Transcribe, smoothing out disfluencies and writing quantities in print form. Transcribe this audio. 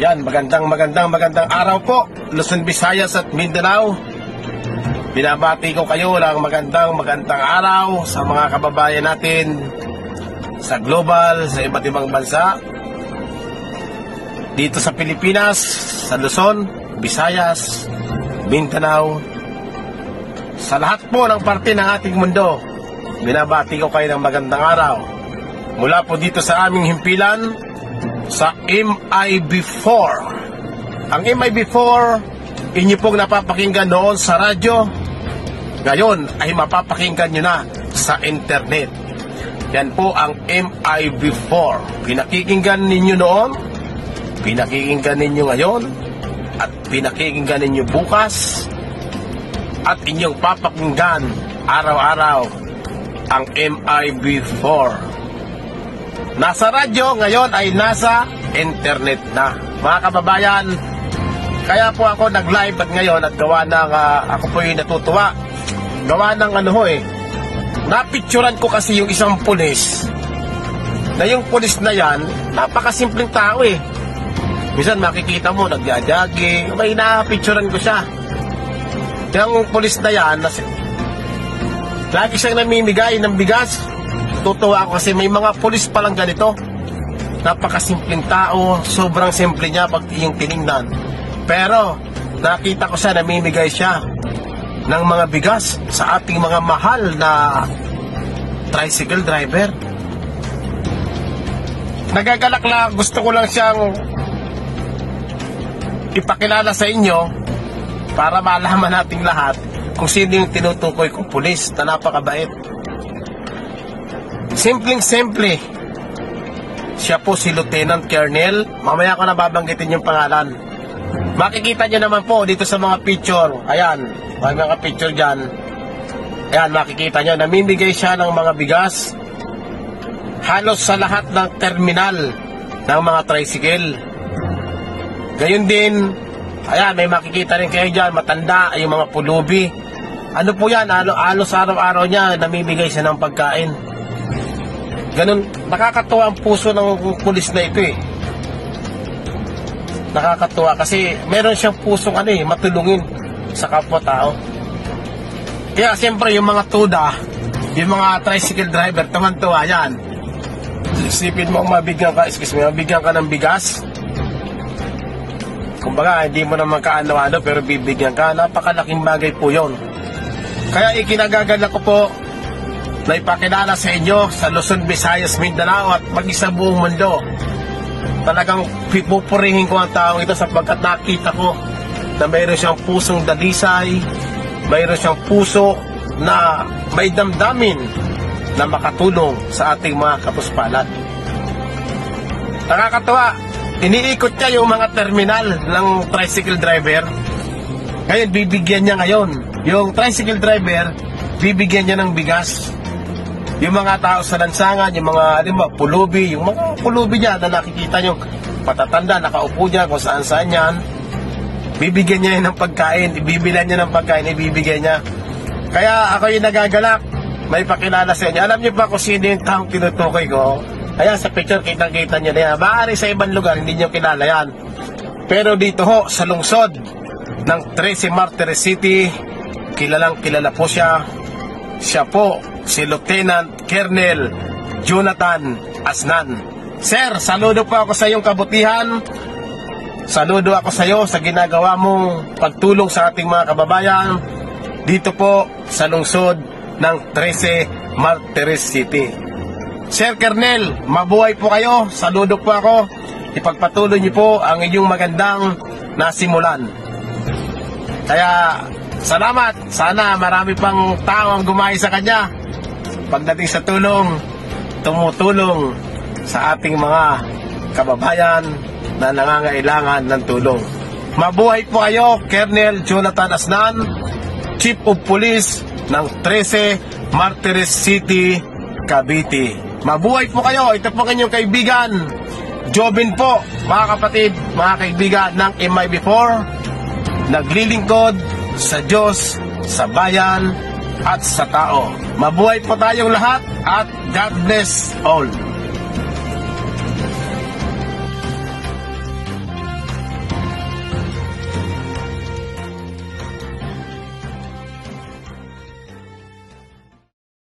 Yan, magandang araw po, Luzon, Visayas at Mindanao. Binabati ko kayo ng magandang araw sa mga kababayan natin sa global, sa iba't ibang bansa. Dito sa Pilipinas, sa Luzon, Visayas, Mindanao, sa lahat po ng parte ng ating mundo, binabati ko kayo ng magandang araw. Mula po dito sa aming himpilan, sa MIB4. Ang MIB4, inyo pong napapakinggan noon sa radyo, ngayon ay mapapakinggan nyo na sa internet. Yan po ang MIB4. Pinakikinggan ninyo noon, pinakikinggan ninyo ngayon, at pinakikinggan ninyo bukas, at inyong papakinggan araw-araw ang MIB4. Nasa radyo, ngayon ay nasa internet na. Mga kababayan, kaya po ako nag-live at ngayon at gawa ng, ako po yung natutuwa. Gawa ng napicturan ko kasi yung isang pulis. Na yung pulis na yan, napakasimpleng tao eh. Minsan makikita mo, nagja-jogging, may napicturan ko siya. Yung pulis na yan, lagi siyang namimigay ng bigas. Tutuwa ako kasi may mga pulis palang ganito. Napakasimpleng tao, sobrang simple niya pag yung tinignan. Pero nakita ko siya, namimigay siya ng mga bigas sa ating mga mahal na tricycle driver. Nagagalak lang, gusto ko lang siyang ipakilala sa inyo para malaman nating lahat kung sino yung tinutukoy kong pulis na napakabait. Simpleng-simple. Siya po si Lieutenant Colonel. Mamaya ko na babanggitin yung pangalan. Makikita nyo naman po dito sa mga picture. Ayan, may mga picture dyan. Ayan, makikita nyo. Namimigay siya ng mga bigas halos sa lahat ng terminal ng mga tricycle. Gayon din, ayan, may makikita rin kayo dyan, matanda, yung mga pulubi. Ano po yan? Halos araw-araw niya namimigay siya ng pagkain. Ganun, nakakatuwa ang puso ng pulis na ito eh. Nakakatuwa kasi meron siyang pusong matulungin sa kapwa-tao. Kaya siyempre yung mga tuda, yung mga tricycle driver, tuman-tuwa yan. Isipin mo mabigyan ka ng bigas. Kumbaga, hindi mo naman kaano-ano pero bibigyan ka. Napakalaking bagay po yun. Kaya ikinagagalak ko po na ipakilala sa inyo sa Luzon, Visayas, Mindanao at mag-isa buong mundo. Talagang pupurihin ko ang taong ito sapagkat nakita ko na mayroon siyang pusong dalisay, mayroon siyang puso na may damdamin na makatulong sa ating mga kapuspalan. Nakakatawa, iniikot niya yung mga terminal ng tricycle driver. Ngayon, bibigyan niya ngayon. Yung tricycle driver, bibigyan niya ng bigas. Yung mga tao sa lansangan, yung mga pulubi, yung mga pulubi niya na nakikita nyo, patatanda, nakaupo niya kung saan-saan yan, bibigyan niya ng pagkain, ibibilan niya ng pagkain, ibibigyan niya. Kaya ako yung nagagalak, may pakilala sa inyo. Alam niyo ba kung sino yung taong tinutukoy ko? Ayan, sa picture, kitang-kita niyo na yan. Maaari sa ibang lugar, hindi niyo kilala yan. Pero dito ho, sa lungsod ng 13 Martires City, kilalang kilala po siya. Siya po si Lieutenant Colonel Jonathan Asnan. Sir, saludo po ako sa iyong kabutihan. Saludo ako sa iyo sa ginagawa mong pagtulong sa ating mga kababayan dito po sa lungsod ng 13 Martires City. Sir Colonel, mabuhay po kayo. Saludo po ako. Ipagpatuloy niyo po ang inyong magandang nasimulan. Kaya salamat. Sana marami pang tao ang gumaya sa kanya. Pagdating sa tulong, tumutulong sa ating mga kababayan na nangangailangan ng tulong. Mabuhay po kayo, Colonel Jonathan Asnan, Chief of Police ng 13 Martires City, Cavite. Mabuhay po kayo. Ito po kanyang kaibigan, Jobin po, mga kapatid, mga kaibigan ng MIB4, naglilingkod sa Diyos, sa bayan, at sa tao. Mabuhay po tayong lahat at God bless all.